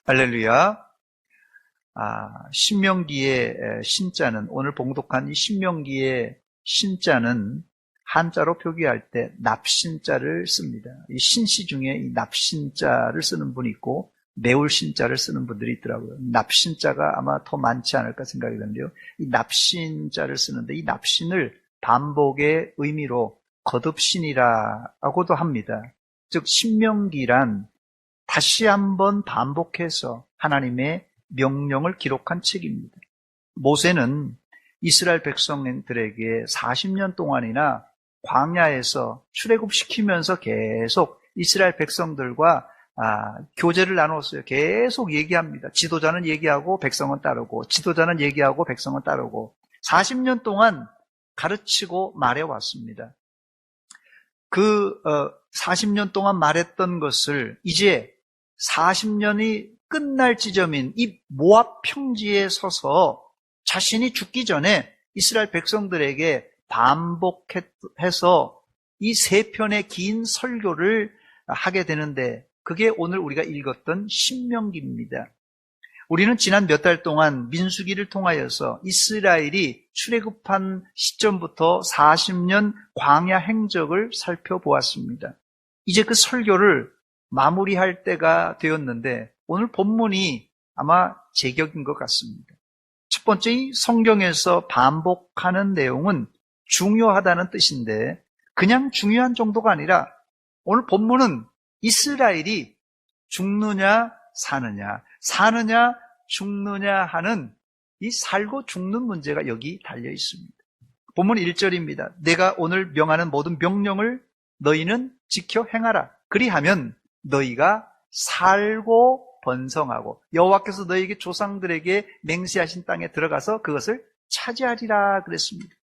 할렐루야. 신명기의 신자는, 오늘 봉독한 이 신명기의 신자는 한자로 표기할 때 납신자를 씁니다. 이 신씨 중에 이 납신자를 쓰는 분이 있고 매울신자를 쓰는 분들이 있더라고요. 납신자가 아마 더 많지 않을까 생각이 드는데요. 이 납신자를 쓰는데, 이 납신을 반복의 의미로 거듭신이라고도 합니다. 즉 신명기란 다시 한번 반복해서 하나님의 명령을 기록한 책입니다. 모세는 이스라엘 백성들에게 40년 동안이나 광야에서 출애굽시키면서 계속 이스라엘 백성들과 교제를 나눴어요. 계속 얘기합니다. 지도자는 얘기하고 백성은 따르고, 지도자는 얘기하고 백성은 따르고, 40년 동안 가르치고 말해왔습니다. 그 40년 동안 말했던 것을 이제 40년이 끝날 지점인 이 모압 평지에 서서 자신이 죽기 전에 이스라엘 백성들에게 반복해서 이 세 편의 긴 설교를 하게 되는데, 그게 오늘 우리가 읽었던 신명기입니다. 우리는 지난 몇 달 동안 민수기를 통하여서 이스라엘이 출애굽한 시점부터 40년 광야 행적을 살펴보았습니다. 이제 그 설교를 마무리할 때가 되었는데, 오늘 본문이 아마 제격인 것 같습니다. 첫 번째, 이 성경에서 반복하는 내용은 중요하다는 뜻인데, 그냥 중요한 정도가 아니라 오늘 본문은 이스라엘이 죽느냐 사느냐, 사느냐 죽느냐 하는 이 살고 죽는 문제가 여기 달려 있습니다. 본문 1절입니다. 내가 오늘 명하는 모든 명령을 너희는 지켜 행하라. 그리하면 너희가 살고 번성하고 여호와께서 너희에게 조상들에게 맹세하신 땅에 들어가서 그것을 차지하리라 그랬습니다.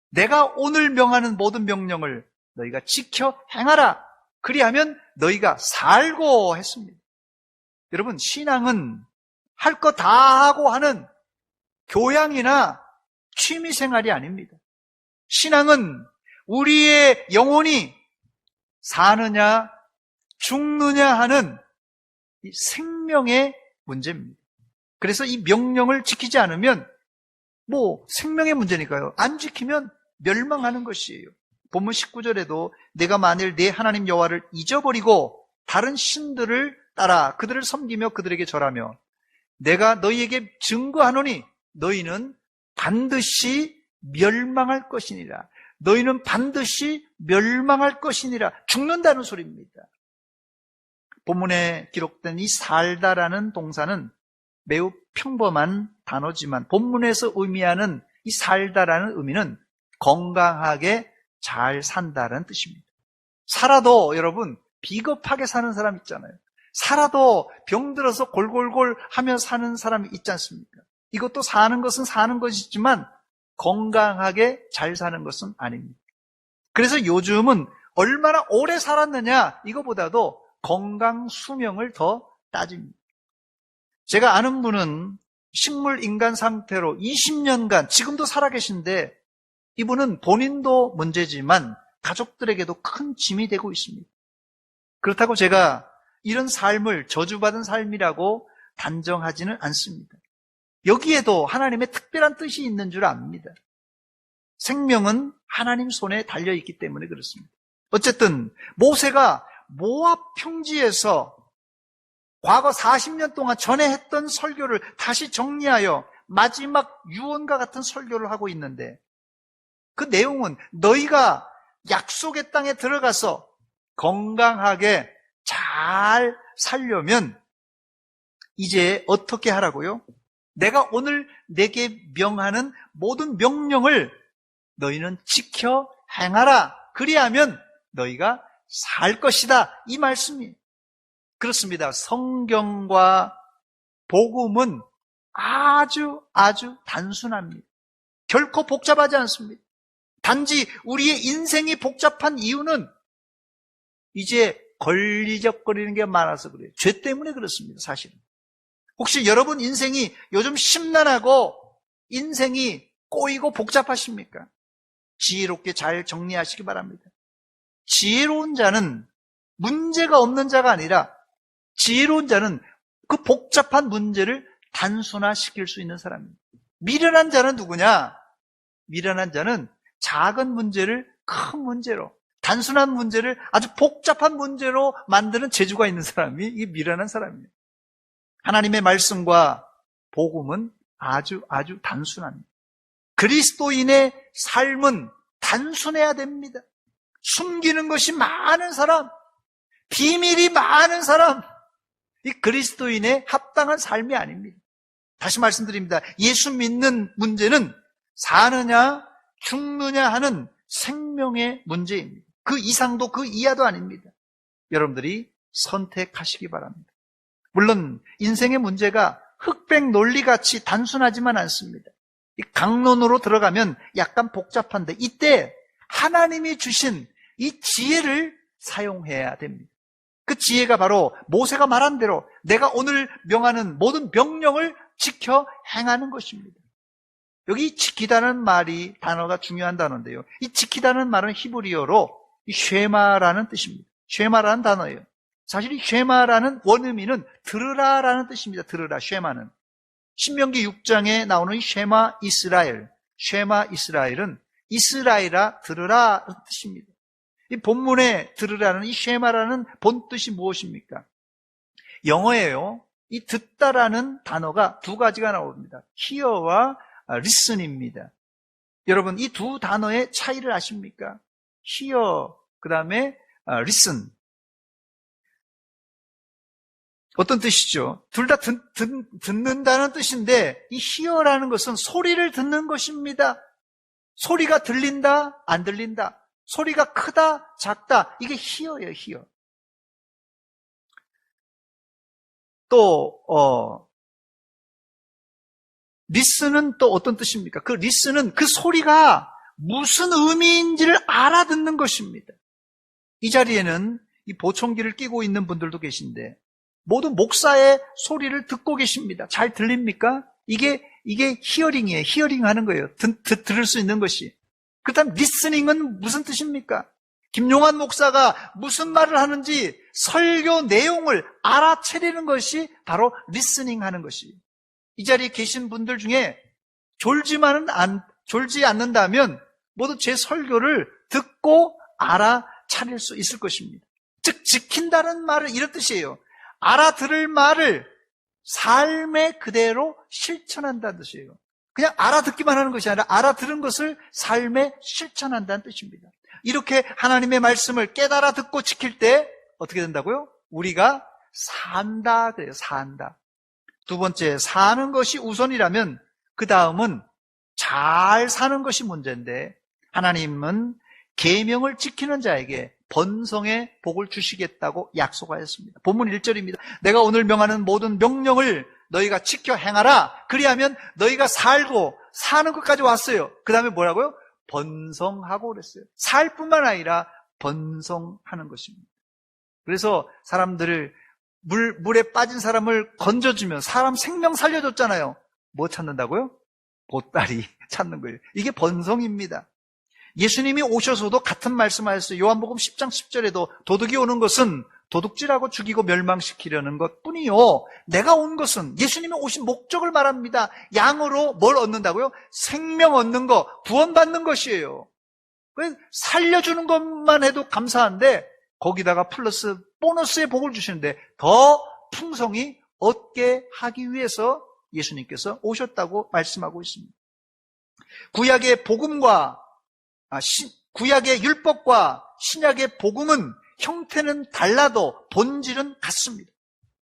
내가 오늘 명하는 모든 명령을 너희가 지켜 행하라. 그리하면 너희가 살고 했습니다. 여러분, 신앙은 할 거 다 하고 하는 교양이나 취미생활이 아닙니다. 신앙은 우리의 영혼이 사느냐 죽느냐 하는 이 생명의 문제입니다. 그래서 이 명령을 지키지 않으면 생명의 문제니까요. 안 지키면 멸망하는 것이에요. 본문 19절에도 내가 만일 내 하나님 여호와를 잊어버리고 다른 신들을 따라 그들을 섬기며 그들에게 절하며 내가 너희에게 증거하노니 너희는 반드시 멸망할 것이니라. 너희는 반드시 멸망할 것이니라. 죽는다는 소리입니다. 본문에 기록된 이 살다라는 동사는 매우 평범한 단어지만 본문에서 의미하는 이 살다라는 의미는 건강하게 잘 산다는 뜻입니다. 살아도 여러분 비겁하게 사는 사람 있잖아요. 살아도 병들어서 골골골 하며 사는 사람이 있지 않습니까? 이것도 사는 것은 사는 것이지만 건강하게 잘 사는 것은 아닙니다. 그래서 요즘은 얼마나 오래 살았느냐 이거보다도 건강 수명을 더 따집니다. 제가 아는 분은 식물 인간 상태로 20년간 지금도 살아계신데 이분은 본인도 문제지만 가족들에게도 큰 짐이 되고 있습니다. 그렇다고 제가 이런 삶을 저주받은 삶이라고 단정하지는 않습니다. 여기에도 하나님의 특별한 뜻이 있는 줄 압니다. 생명은 하나님 손에 달려있기 때문에 그렇습니다. 어쨌든 모세가 모압 평지에서 과거 40년 동안 전에 했던 설교를 다시 정리하여 마지막 유언과 같은 설교를 하고 있는데 그 내용은 너희가 약속의 땅에 들어가서 건강하게 잘 살려면 이제 어떻게 하라고요? 내가 오늘 내게 명하는 모든 명령을 너희는 지켜 행하라. 그리하면 너희가 살 것이다. 이 말씀이 그렇습니다. 성경과 복음은 아주 단순합니다. 결코 복잡하지 않습니다. 단지 우리의 인생이 복잡한 이유는 이제 걸리적거리는 게 많아서 그래요. 죄 때문에 그렇습니다. 사실은. 혹시 여러분 인생이 요즘 심란하고 인생이 꼬이고 복잡하십니까? 지혜롭게 잘 정리하시기 바랍니다. 지혜로운 자는 문제가 없는 자가 아니라 지혜로운 자는 그 복잡한 문제를 단순화시킬 수 있는 사람입니다. 미련한 자는 누구냐? 미련한 자는 작은 문제를 큰 문제로, 단순한 문제를 아주 복잡한 문제로 만드는 재주가 있는 사람이 이게 미련한 사람입니다. 하나님의 말씀과 복음은 아주 단순합니다. 그리스도인의 삶은 단순해야 됩니다. 숨기는 것이 많은 사람, 비밀이 많은 사람, 이 그리스도인의 합당한 삶이 아닙니다. 다시 말씀드립니다. 예수 믿는 문제는 사느냐 죽느냐 하는 생명의 문제입니다. 그 이상도 그 이하도 아닙니다. 여러분들이 선택하시기 바랍니다. 물론 인생의 문제가 흑백 논리같이 단순하지만 않습니다. 이 강론으로 들어가면 약간 복잡한데 이때 하나님이 주신 이 지혜를 사용해야 됩니다. 그 지혜가 바로 모세가 말한 대로 내가 오늘 명하는 모든 명령을 지켜 행하는 것입니다. 여기 지키다는 말이 단어가 중요한 단어인데요. 이 지키다는 말은 히브리어로 쉐마라는 뜻입니다. 쉐마라는 단어예요. 사실 이 쉐마라는 원의미는 들으라라는 뜻입니다. 들으라, 쉐마는. 신명기 6장에 나오는 이 쉐마 이스라엘, 쉐마 이스라엘은 이스라엘아 들으라는 뜻입니다. 이 본문에 들으라는 이 쉐마라는 본뜻이 무엇입니까? 영어예요. 이 듣다라는 단어가 두 가지가 나옵니다. hear와 listen입니다. 여러분 이 두 단어의 차이를 아십니까? hear, 그 다음에 listen. 어떤 뜻이죠? 둘 다 듣는다는 뜻인데 이 hear라는 것은 소리를 듣는 것입니다. 소리가 들린다, 안 들린다. 소리가 크다, 작다. 이게 hear예요, hear. 또 listen은 또 어떤 뜻입니까? 그 listen은 그 소리가 무슨 의미인지를 알아듣는 것입니다. 이 자리에는 이 보청기를 끼고 있는 분들도 계신데 모든 목사의 소리를 듣고 계십니다. 잘 들립니까? 이게 히어링이에요. 히어링 하는 거예요. 들을 수 있는 것이. 그렇다면 리스닝은 무슨 뜻입니까? 김용환 목사가 무슨 말을 하는지 설교 내용을 알아채리는 것이 바로 리스닝 하는 것이. 이 자리에 계신 분들 중에 졸지 않는다면 모두 제 설교를 듣고 알아차릴 수 있을 것입니다. 즉 지킨다는 말은 이런 뜻이에요. 알아들을 말을 삶에 그대로 실천한다는 뜻이에요. 그냥 알아듣기만 하는 것이 아니라 알아들은 것을 삶에 실천한다는 뜻입니다. 이렇게 하나님의 말씀을 깨달아 듣고 지킬 때 어떻게 된다고요? 우리가 산다 그래요. 산다. 두 번째, 사는 것이 우선이라면 그 다음은 잘 사는 것이 문제인데 하나님은 계명을 지키는 자에게 번성의 복을 주시겠다고 약속하였습니다. 본문 1절입니다. 내가 오늘 명하는 모든 명령을 너희가 지켜 행하라. 그리하면 너희가 살고 사는 것까지 왔어요. 그 다음에 뭐라고요? 번성하고 그랬어요. 살 뿐만 아니라 번성하는 것입니다. 그래서 사람들을 물에 빠진 사람을 건져주면 사람 생명 살려줬잖아요. 뭐 찾는다고요? 보따리 찾는 거예요. 이게 번성입니다. 예수님이 오셔서도 같은 말씀하셨어요. 요한복음 10장 10절에도 도둑이 오는 것은 도둑질하고 죽이고 멸망시키려는 것뿐이요. 내가 온 것은 예수님이 오신 목적을 말합니다. 양으로 뭘 얻는다고요? 생명 얻는 거, 구원받는 것이에요. 살려주는 것만 해도 감사한데 거기다가 플러스 보너스의 복을 주시는데 더 풍성히 얻게 하기 위해서 예수님께서 오셨다고 말씀하고 있습니다. 구약의 복음과 구약의 율법과 신약의 복음은 형태는 달라도 본질은 같습니다.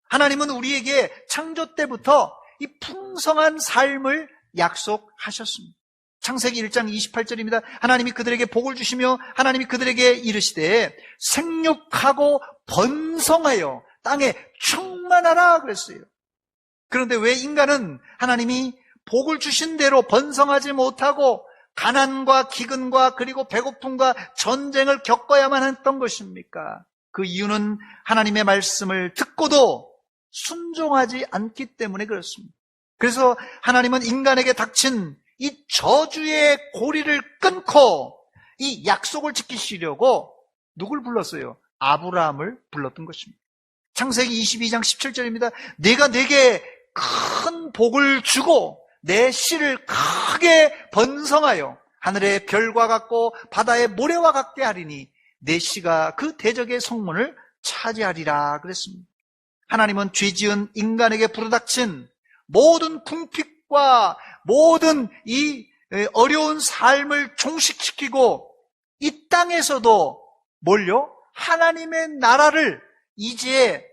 하나님은 우리에게 창조 때부터 이 풍성한 삶을 약속하셨습니다. 창세기 1장 28절입니다. 하나님이 그들에게 복을 주시며 하나님이 그들에게 이르시되 생육하고 번성하여 땅에 충만하라 그랬어요. 그런데 왜 인간은 하나님이 복을 주신 대로 번성하지 못하고 가난과 기근과 그리고 배고픔과 전쟁을 겪어야만 했던 것입니까? 그 이유는 하나님의 말씀을 듣고도 순종하지 않기 때문에 그렇습니다. 그래서 하나님은 인간에게 닥친 이 저주의 고리를 끊고 이 약속을 지키시려고 누굴 불렀어요? 아브라함을 불렀던 것입니다. 창세기 22장 17절입니다. 내가 내게 큰 복을 주고 내 씨를 크게 번성하여 하늘의 별과 같고 바다의 모래와 같게 하리니 내 씨가 그 대적의 성문을 차지하리라 그랬습니다. 하나님은 죄지은 인간에게 부르닥친 모든 궁핍과 모든 이 어려운 삶을 종식시키고 이 땅에서도 뭘요? 하나님의 나라를 이제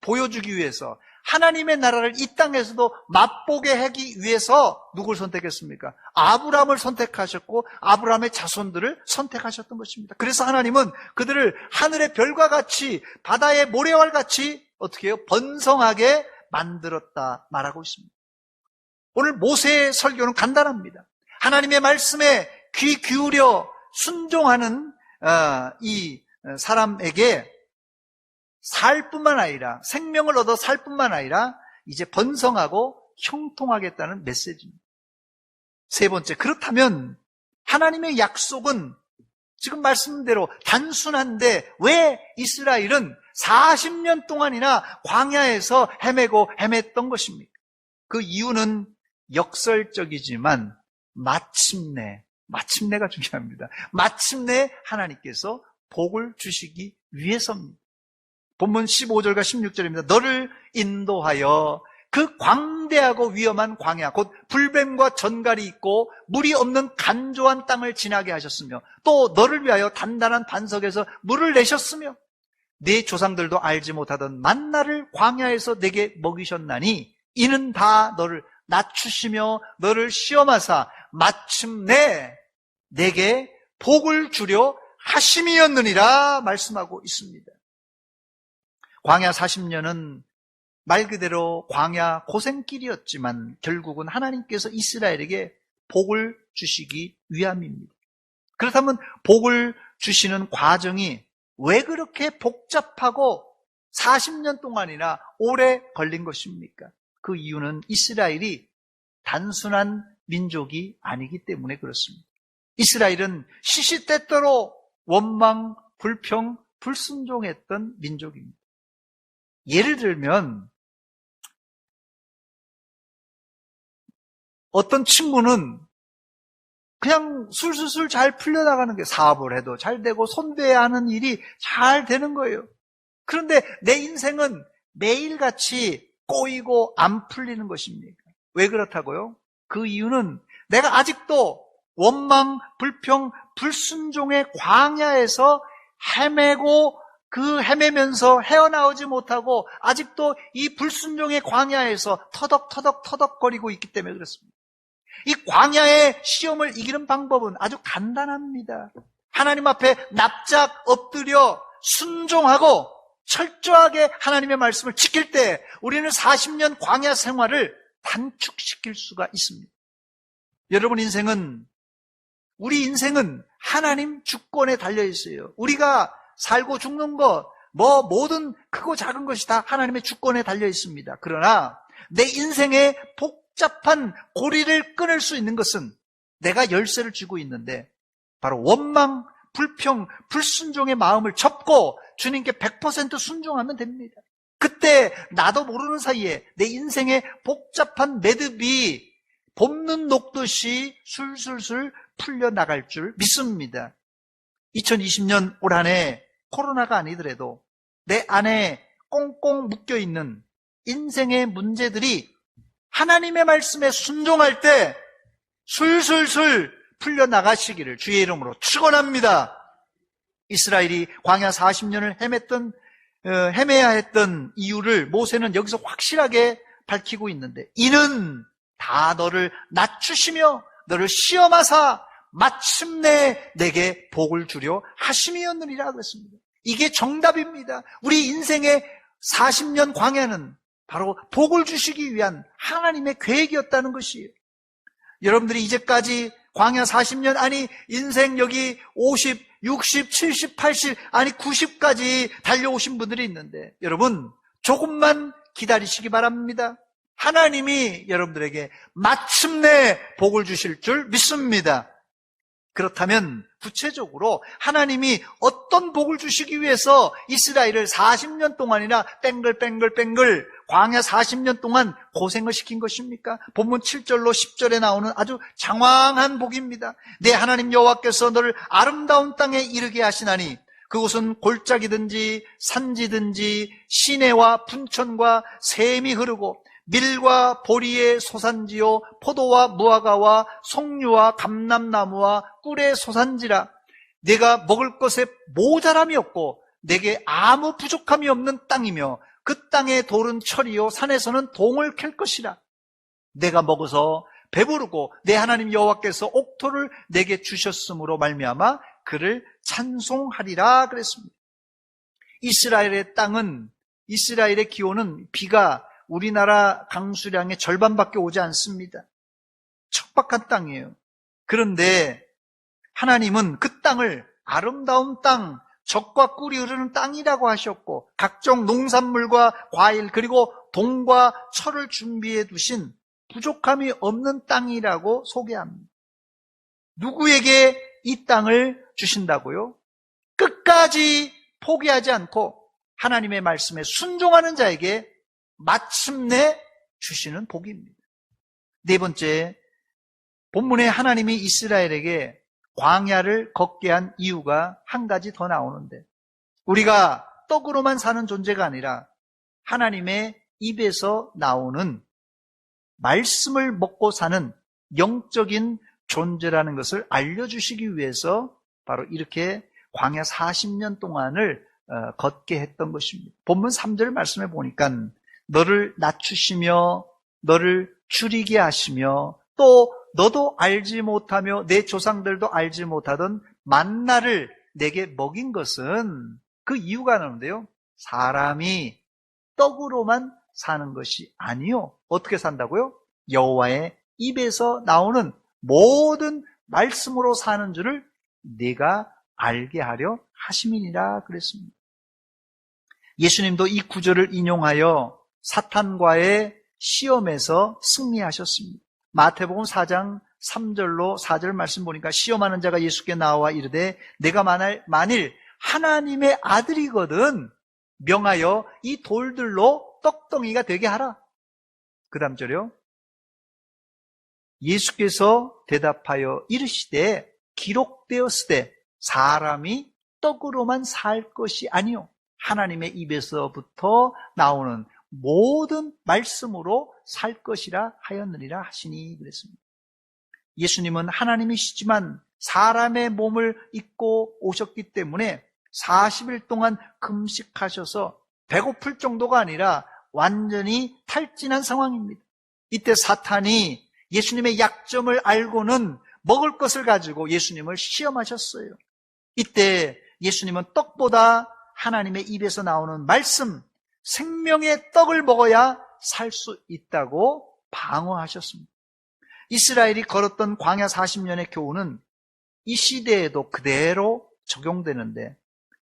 보여주기 위해서, 하나님의 나라를 이 땅에서도 맛보게 하기 위해서 누굴 선택했습니까? 아브라함을 선택하셨고 아브라함의 자손들을 선택하셨던 것입니다. 그래서 하나님은 그들을 하늘의 별과 같이 바다의 모래와 같이 어떻게 해요? 번성하게 만들었다 말하고 있습니다. 오늘 모세의 설교는 간단합니다. 하나님의 말씀에 귀 기울여 순종하는 이 사람에게 살 뿐만 아니라, 생명을 얻어 살 뿐만 아니라 이제 번성하고 형통하겠다는 메시지입니다. 세 번째, 그렇다면 하나님의 약속은 지금 말씀대로 단순한데 왜 이스라엘은 40년 동안이나 광야에서 헤매고 헤맸던 것입니까? 그 이유는 역설적이지만 마침내가 중요합니다. 마침내 하나님께서 복을 주시기 위해서입니다. 본문 15절과 16절입니다. 너를 인도하여 그 광대하고 위험한 광야, 곧 불뱀과 전갈이 있고 물이 없는 간조한 땅을 지나게 하셨으며 또 너를 위하여 단단한 반석에서 물을 내셨으며 네 조상들도 알지 못하던 만나를 광야에서 내게 먹이셨나니 이는 다 너를 낮추시며 너를 시험하사 마침내 내게 복을 주려 하심이었느니라 말씀하고 있습니다. 광야 40년은 말 그대로 광야 고생길이었지만 결국은 하나님께서 이스라엘에게 복을 주시기 위함입니다. 그렇다면 복을 주시는 과정이 왜 그렇게 복잡하고 40년 동안이나 오래 걸린 것입니까? 그 이유는 이스라엘이 단순한 민족이 아니기 때문에 그렇습니다. 이스라엘은 시시때때로 원망, 불평, 불순종했던 민족입니다. 예를 들면 어떤 친구는 그냥 술술술 잘 풀려나가는 게, 사업을 해도 잘 되고 손대야 하는 일이 잘 되는 거예요. 그런데 내 인생은 매일같이 꼬이고 안 풀리는 것입니까? 왜 그렇다고요? 그 이유는 내가 아직도 원망, 불평, 불순종의 광야에서 헤매고 그 헤매면서 헤어나오지 못하고 아직도 이 불순종의 광야에서 터덕거리고 있기 때문에 그렇습니다. 이 광야의 시험을 이기는 방법은 아주 간단합니다. 하나님 앞에 납작 엎드려 순종하고 철저하게 하나님의 말씀을 지킬 때 우리는 40년 광야 생활을 단축시킬 수가 있습니다. 여러분 우리 인생은 하나님 주권에 달려 있어요. 우리가 살고 죽는 것, 모든 크고 작은 것이 다 하나님의 주권에 달려 있습니다. 그러나 내 인생의 복잡한 고리를 끊을 수 있는 것은 내가 열쇠를 쥐고 있는데 바로 원망, 불평, 불순종의 마음을 접고 주님께 100% 순종하면 됩니다. 그때 나도 모르는 사이에 내 인생의 복잡한 매듭이 봄눈 녹듯이 술술술 풀려나갈 줄 믿습니다. 2020년 올 한 해 코로나가 아니더라도 내 안에 꽁꽁 묶여있는 인생의 문제들이 하나님의 말씀에 순종할 때 술술술 풀려나가시기를 주의 이름으로 축원합니다. 이스라엘이 광야 40년을 헤매야 했던 이유를 모세는 여기서 확실하게 밝히고 있는데 이는 다 너를 낮추시며 너를 시험하사 마침내 내게 복을 주려 하심이었느니라 그랬습니다. 이게 정답입니다. 우리 인생의 40년 광야는 바로 복을 주시기 위한 하나님의 계획이었다는 것이에요. 여러분들이 이제까지 광야 40년, 아니 인생 여기 50, 60, 70, 80, 아니 90까지 달려오신 분들이 있는데 여러분 조금만 기다리시기 바랍니다. 하나님이 여러분들에게 마침내 복을 주실 줄 믿습니다. 그렇다면 구체적으로 하나님이 어떤 복을 주시기 위해서 이스라엘을 40년 동안이나 뺑글뺑글 광야 40년 동안 고생을 시킨 것입니까? 본문 7절로 10절에 나오는 아주 장황한 복입니다. 내 하나님 여호와께서 너를 아름다운 땅에 이르게 하시나니 그곳은 골짜기든지 산지든지 시내와 분천과 샘이 흐르고 밀과 보리의 소산지요 포도와 무화과와 송유와 감람나무와 꿀의 소산지라. 내가 먹을 것에 모자람이 없고 내게 아무 부족함이 없는 땅이며 그 땅의 돌은 철이요 산에서는 동을 캘 것이라. 내가 먹어서 배부르고 내 하나님 여호와께서 옥토를 내게 주셨으므로 말미암아 그를 찬송하리라 그랬습니다. 이스라엘의 땅은, 이스라엘의 기온은 비가 우리나라 강수량의 절반밖에 오지 않습니다. 척박한 땅이에요. 그런데 하나님은 그 땅을 아름다운 땅, 젖과 꿀이 흐르는 땅이라고 하셨고 각종 농산물과 과일 그리고 동과 철을 준비해 두신 부족함이 없는 땅이라고 소개합니다. 누구에게 이 땅을 주신다고요? 끝까지 포기하지 않고 하나님의 말씀에 순종하는 자에게 마침내 주시는 복입니다. 네 번째, 본문에 하나님이 이스라엘에게 광야를 걷게 한 이유가 한 가지 더 나오는데, 우리가 떡으로만 사는 존재가 아니라 하나님의 입에서 나오는 말씀을 먹고 사는 영적인 존재라는 것을 알려주시기 위해서 바로 이렇게 광야 40년 동안을 걷게 했던 것입니다. 본문 3절 말씀에 보니까 너를 낮추시며 너를 줄이게 하시며 또 너도 알지 못하며 내 조상들도 알지 못하던 만나를 내게 먹인 것은 그 이유가 나오는데요. 사람이 떡으로만 사는 것이 아니요. 어떻게 산다고요? 여호와의 입에서 나오는 모든 말씀으로 사는 줄을 네가 알게 하려 하심이니라 그랬습니다. 예수님도 이 구절을 인용하여 사탄과의 시험에서 승리하셨습니다. 마태복음 4장 3절로 4절 말씀 보니까 시험하는 자가 예수께 나와 이르되 내가 만일 하나님의 아들이거든 명하여 이 돌들로 떡덩이가 되게 하라. 그 다음 절이요. 예수께서 대답하여 이르시되 기록되었으되 사람이 떡으로만 살 것이 아니요 하나님의 입에서부터 나오는 모든 말씀으로 살 것이라 하였느니라 하시니 그랬습니다. 예수님은 하나님이시지만 사람의 몸을 입고 오셨기 때문에 40일 동안 금식하셔서 배고플 정도가 아니라 완전히 탈진한 상황입니다. 이때 사탄이 예수님의 약점을 알고는 먹을 것을 가지고 예수님을 시험하셨어요. 이때 예수님은 떡보다 하나님의 입에서 나오는 말씀, 생명의 떡을 먹어야 살 수 있다고 방어하셨습니다. 이스라엘이 걸었던 광야 40년의 교훈은 이 시대에도 그대로 적용되는데,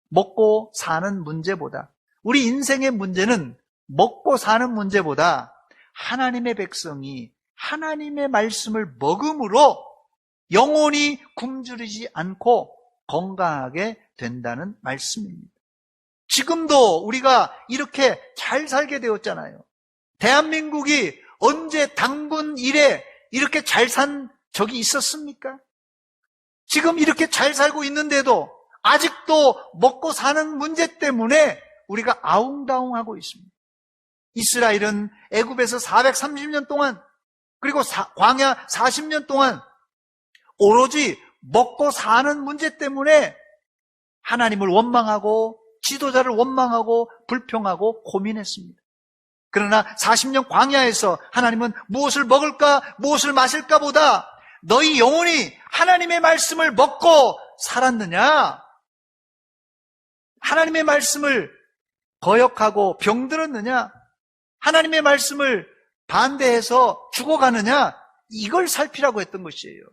먹고 사는 문제보다, 우리 인생의 문제는 먹고 사는 문제보다 하나님의 백성이 하나님의 말씀을 먹음으로 영혼이 굶주리지 않고 건강하게 된다는 말씀입니다. 지금도 우리가 이렇게 잘 살게 되었잖아요. 대한민국이 언제 당군 이래 이렇게 잘 산 적이 있었습니까? 지금 이렇게 잘 살고 있는데도 아직도 먹고 사는 문제 때문에 우리가 아웅다웅하고 있습니다. 이스라엘은 애굽에서 430년 동안 그리고 광야 40년 동안 오로지 먹고 사는 문제 때문에 하나님을 원망하고 지도자를 원망하고 불평하고 고민했습니다. 그러나 40년 광야에서 하나님은 무엇을 먹을까 무엇을 마실까 보다 너희 영혼이 하나님의 말씀을 먹고 살았느냐, 하나님의 말씀을 거역하고 병들었느냐, 하나님의 말씀을 반대해서 죽어가느냐, 이걸 살피라고 했던 것이에요.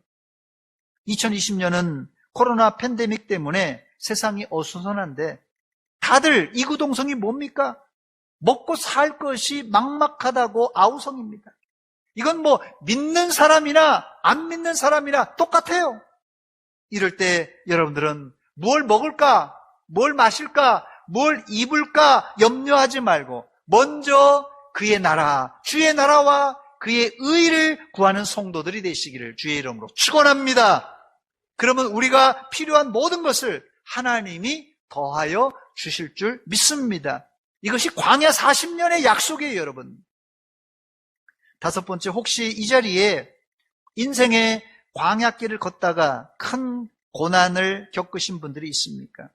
2020년은 코로나 팬데믹 때문에 세상이 어수선한데 다들 이구동성이 뭡니까? 먹고 살 것이 막막하다고 아우성입니다. 이건 뭐 믿는 사람이나 안 믿는 사람이나 똑같아요. 이럴 때 여러분들은 뭘 먹을까, 뭘 마실까, 뭘 입을까 염려하지 말고 먼저 그의 나라, 주의 나라와 그의 의를 구하는 성도들이 되시기를 주의 이름으로 축원합니다. 그러면 우리가 필요한 모든 것을 하나님이 더하여 주실 줄 믿습니다. 이것이 광야 40년의 약속이에요, 여러분. 다섯 번째, 혹시 이 자리에 인생의 광야길을 걷다가 큰 고난을 겪으신 분들이 있습니까?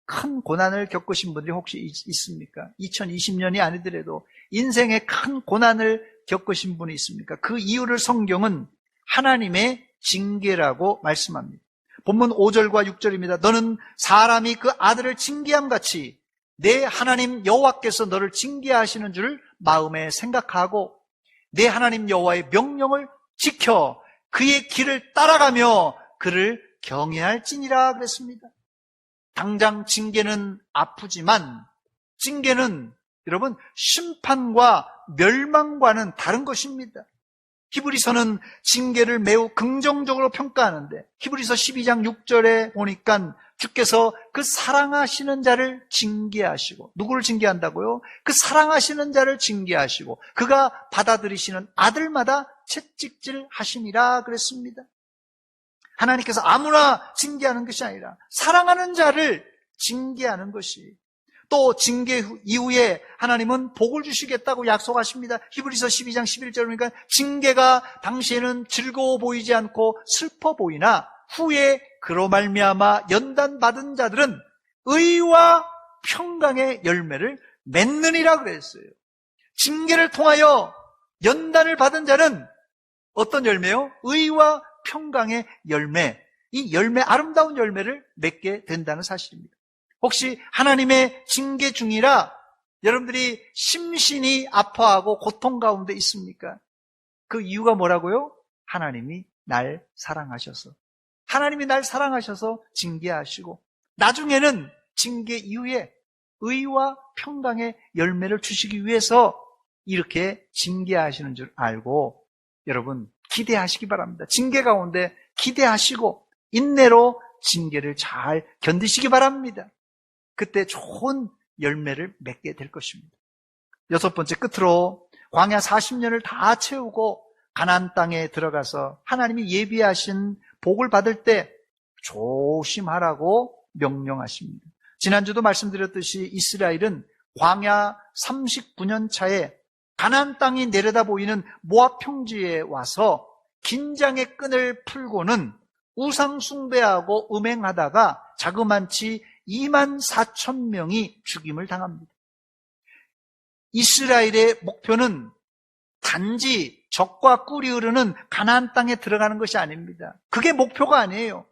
큰 고난을 겪으신 분들이 혹시 있습니까? 2020년이 아니더라도 인생의 큰 고난을 겪으신 분이 있습니까? 그 이유를 성경은 하나님의 징계라고 말씀합니다. 본문 5절과 6절입니다. 너는 사람이 그 아들을 징계함 같이 내 하나님 여호와께서 너를 징계하시는 줄 마음에 생각하고 내 하나님 여호와의 명령을 지켜 그의 길을 따라가며 그를 경외할지니라 그랬습니다. 당장 징계는 아프지만 징계는 여러분 심판과 멸망과는 다른 것입니다. 히브리서는 징계를 매우 긍정적으로 평가하는데 히브리서 12장 6절에 보니까 주께서 그 사랑하시는 자를 징계하시고, 누구를 징계한다고요? 그 사랑하시는 자를 징계하시고 그가 받아들이시는 아들마다 채찍질 하시니라 그랬습니다. 하나님께서 아무나 징계하는 것이 아니라 사랑하는 자를 징계하는 것이, 또 징계 이후에 하나님은 복을 주시겠다고 약속하십니다. 히브리서 12장 11절 보니까 징계가 당시에는 즐거워 보이지 않고 슬퍼 보이나 후에 그로 말미암아 연단받은 자들은 의와 평강의 열매를 맺느니라 그랬어요. 징계를 통하여 연단을 받은 자는 어떤 열매요? 의와 평강의 열매, 이 열매, 아름다운 열매를 맺게 된다는 사실입니다. 혹시 하나님의 징계 중이라 여러분들이 심신이 아파하고 고통 가운데 있습니까? 그 이유가 뭐라고요? 하나님이 날 사랑하셔서, 하나님이 날 사랑하셔서 징계하시고 나중에는 징계 이후에 의와 평강의 열매를 주시기 위해서 이렇게 징계하시는 줄 알고 여러분 기대하시기 바랍니다. 징계 가운데 기대하시고 인내로 징계를 잘 견디시기 바랍니다. 그때 좋은 열매를 맺게 될 것입니다. 여섯 번째, 끝으로 광야 40년을 다 채우고 가나안 땅에 들어가서 하나님이 예비하신 복을 받을 때 조심하라고 명령하십니다. 지난주도 말씀드렸듯이 이스라엘은 광야 39년 차에 가나안 땅이 내려다 보이는 모압 평지에 와서 긴장의 끈을 풀고는 우상 숭배하고 음행하다가 자그만치 24,000명이 죽임을 당합니다. 이스라엘의 목표는 단지 적과 꿀이 흐르는 가나안 땅에 들어가는 것이 아닙니다. 그게 목표가 아니에요.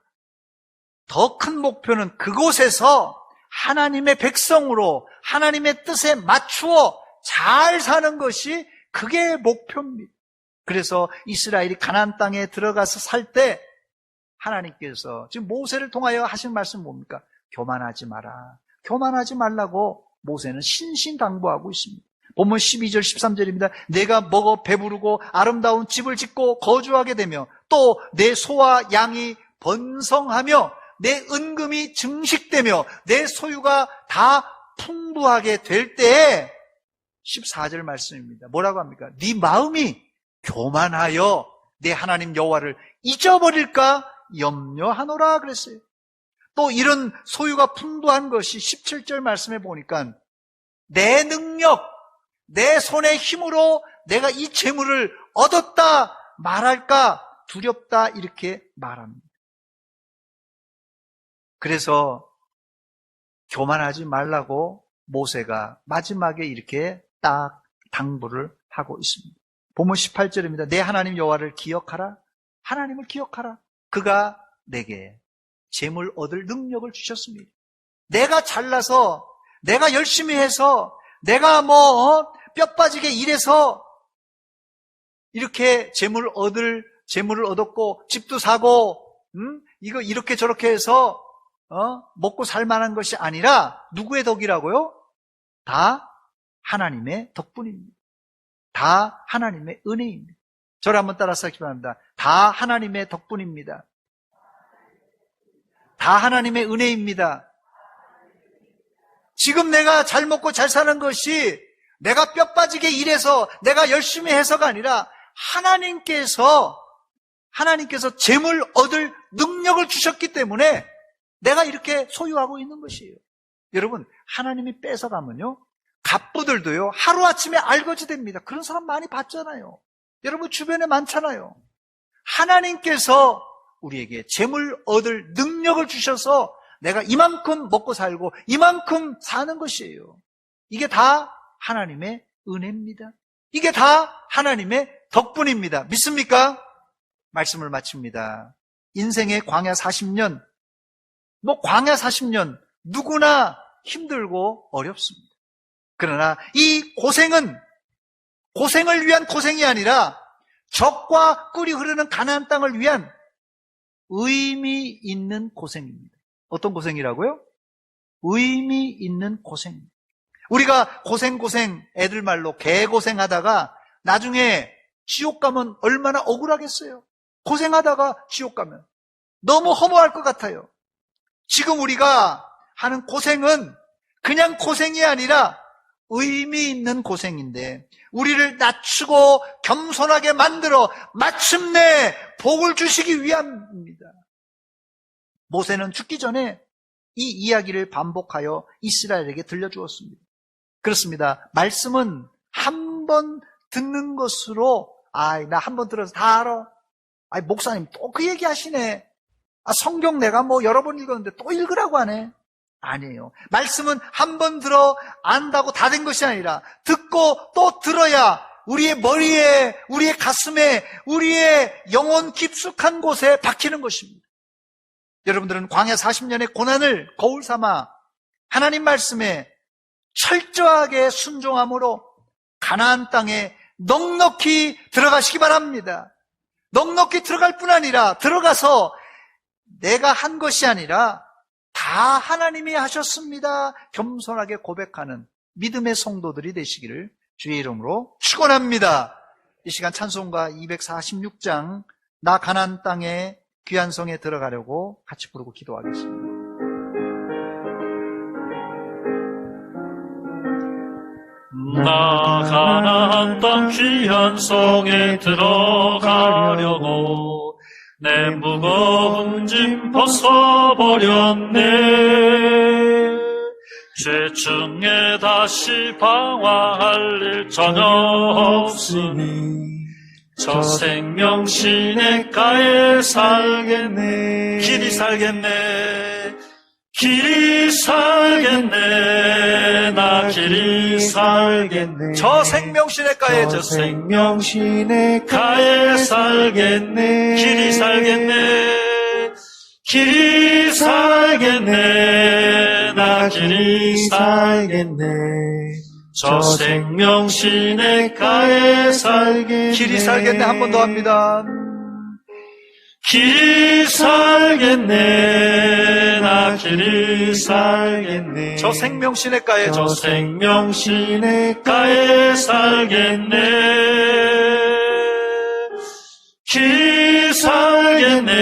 더 큰 목표는 그곳에서 하나님의 백성으로 하나님의 뜻에 맞추어 잘 사는 것이 그게 목표입니다. 그래서 이스라엘이 가나안 땅에 들어가서 살 때 하나님께서 지금 모세를 통하여 하신 말씀 뭡니까? 교만하지 마라. 교만하지 말라고 모세는 신신당부하고 있습니다. 본문 12절 13절입니다. 내가 먹어 배부르고 아름다운 집을 짓고 거주하게 되며 또 내 소와 양이 번성하며 내 은금이 증식되며 내 소유가 다 풍부하게 될 때에 14절 말씀입니다. 뭐라고 합니까? 네 마음이 교만하여 내 하나님 여호와를 잊어버릴까 염려하노라 그랬어요. 또 이런 소유가 풍부한 것이 17절 말씀에 보니까 내 능력, 내 손의 힘으로 내가 이 재물을 얻었다 말할까 두렵다 이렇게 말합니다. 그래서 교만하지 말라고 모세가 마지막에 이렇게 딱 당부를 하고 있습니다. 본문 18절입니다. 내 하나님 여호와를 기억하라. 하나님을 기억하라. 그가 내게 재물 얻을 능력을 주셨습니다. 내가 잘나서, 내가 열심히 해서, 내가 뼈 빠지게 일해서 이렇게 재물을 얻었고 집도 사고 이거 이렇게 저렇게 해서 먹고 살 만한 것이 아니라 누구의 덕이라고요? 다 하나님의 덕분입니다. 다 하나님의 은혜입니다. 저를 한번 따라서 하기 바랍니다. 다 하나님의 덕분입니다. 다 하나님의 은혜입니다. 지금 내가 잘 먹고 잘 사는 것이 내가 뼈 빠지게 일해서 내가 열심히 해서가 아니라 하나님께서 재물 얻을 능력을 주셨기 때문에 내가 이렇게 소유하고 있는 것이에요. 여러분, 하나님이 뺏어가면요, 갑부들도요, 하루아침에 알거지 됩니다. 그런 사람 많이 봤잖아요. 여러분 주변에 많잖아요. 하나님께서 우리에게 재물 얻을 능력을 주셔서 내가 이만큼 먹고 살고 이만큼 사는 것이에요. 이게 다 하나님의 은혜입니다. 이게 다 하나님의 덕분입니다. 믿습니까? 말씀을 마칩니다. 인생의 광야 40년, 광야 40년 누구나 힘들고 어렵습니다. 그러나 이 고생을 위한 고생이 아니라 적과 꿀이 흐르는 가나안 땅을 위한 의미 있는 고생입니다. 어떤 고생이라고요? 의미 있는 고생입니다. 우리가 고생 애들 말로 개고생하다가 나중에 지옥 가면 얼마나 억울하겠어요. 고생하다가 지옥 가면 너무 허무할 것 같아요. 지금 우리가 하는 고생은 그냥 고생이 아니라 의미 있는 고생인데 우리를 낮추고 겸손하게 만들어 마침내 복을 주시기 위함입니다. 모세는 죽기 전에 이 이야기를 반복하여 이스라엘에게 들려주었습니다. 그렇습니다. 말씀은 한 번 듣는 것으로 나 한 번 들어서 다 알아. 목사님 또 그 얘기 하시네. 성경 내가 여러 번 읽었는데 또 읽으라고 하네. 아니에요. 말씀은 한 번 들어 안다고 다 된 것이 아니라 듣고 또 들어야 우리의 머리에, 우리의 가슴에, 우리의 영혼 깊숙한 곳에 박히는 것입니다. 여러분들은 광야 40년의 고난을 거울 삼아 하나님 말씀에 철저하게 순종함으로 가나안 땅에 넉넉히 들어가시기 바랍니다. 넉넉히 들어갈 뿐 아니라 들어가서 내가 한 것이 아니라 다 하나님이 하셨습니다. 겸손하게 고백하는 믿음의 성도들이 되시기를 주의 이름으로 축원합니다. 이 시간 찬송가 246장 나 가나안 땅에 귀한 성에 들어가려고 같이 부르고 기도하겠습니다. 나 가나안 땅 귀한 성에 들어가려고 내 무거운 짐 벗어버렸네. 죄 중에 다시 방황할 일 전혀 없으니 저 생명 시냇가에 살겠네. 길이 살겠네. 길이 살겠네. 나 길이 살겠네. 저 생명 시냇가에 저 생명 시냇가에 살겠네. 길이 살겠네. 길이 살겠네. 나 길이 살겠네. 저 생명 시냇가에 살겠네. 길이 살겠네. 한 번 더 합니다. 길이 살겠네. 나 길이 살겠네. 저 생명 시냇가에 저 생명 시냇가에 살겠네. 길이 살겠네.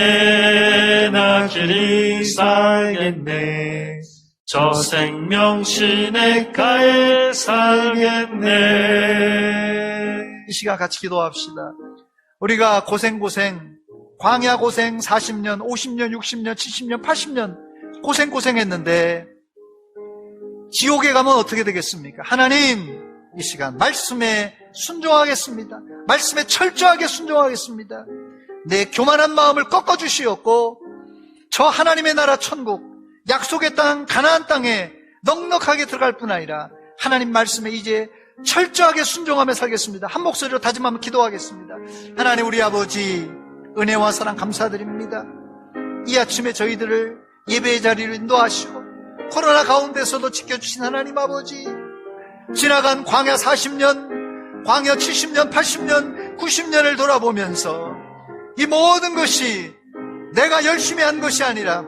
나 길이 살겠네. 저 생명 시냇가에 살겠네. 이 시간 같이 기도합시다. 우리가 고생 광야 고생 40년, 50년, 60년, 70년, 80년 고생했는데 지옥에 가면 어떻게 되겠습니까? 하나님, 이 시간 말씀에 순종하겠습니다. 말씀에 철저하게 순종하겠습니다. 내 교만한 마음을 꺾어주시옵고 저 하나님의 나라 천국, 약속의 땅 가나안 땅에 넉넉하게 들어갈 뿐 아니라 하나님 말씀에 이제 철저하게 순종하며 살겠습니다. 한 목소리로 다짐하며 기도하겠습니다. 하나님 우리 아버지, 은혜와 사랑 감사드립니다. 이 아침에 저희들을 예배의 자리로 인도하시고 코로나 가운데서도 지켜주신 하나님 아버지, 지나간 광야 40년, 광야 70년, 80년, 90년을 돌아보면서 이 모든 것이 내가 열심히 한 것이 아니라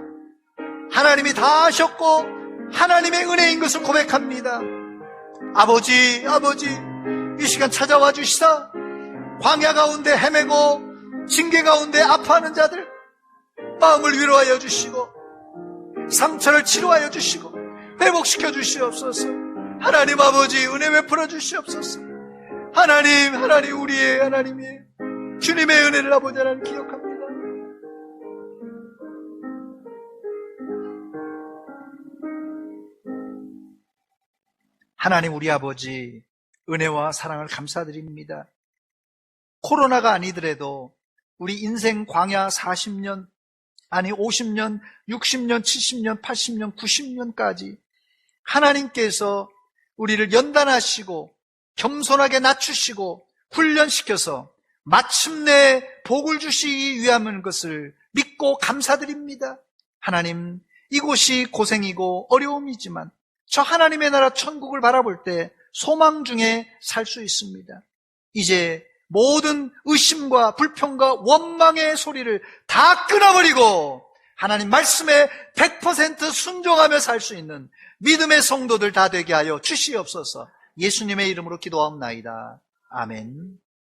하나님이 다 하셨고 하나님의 은혜인 것을 고백합니다. 아버지, 이 시간 찾아와 주시사 광야 가운데 헤매고 징계 가운데 아파하는 자들 마음을 위로하여 주시고 상처를 치료하여 주시고 회복시켜 주시옵소서. 하나님 아버지, 은혜 베풀어 주시옵소서. 하나님 우리의 하나님이에요. 주님의 은혜를 아버지 하나님 기억합니다. 하나님 우리 아버지, 은혜와 사랑을 감사드립니다. 코로나가 아니더라도 우리 인생 광야 40년, 아니 50년, 60년, 70년, 80년, 90년까지 하나님께서 우리를 연단하시고 겸손하게 낮추시고 훈련시켜서 마침내 복을 주시기 위함인 것을 믿고 감사드립니다. 하나님, 이곳이 고생이고 어려움이지만 저 하나님의 나라 천국을 바라볼 때 소망 중에 살 수 있습니다. 이제 모든 의심과 불평과 원망의 소리를 다 끊어버리고 하나님 말씀에 100% 순종하며 살 수 있는 믿음의 성도들 다 되게 하여 주시옵소서. 예수님의 이름으로 기도하옵나이다. 아멘.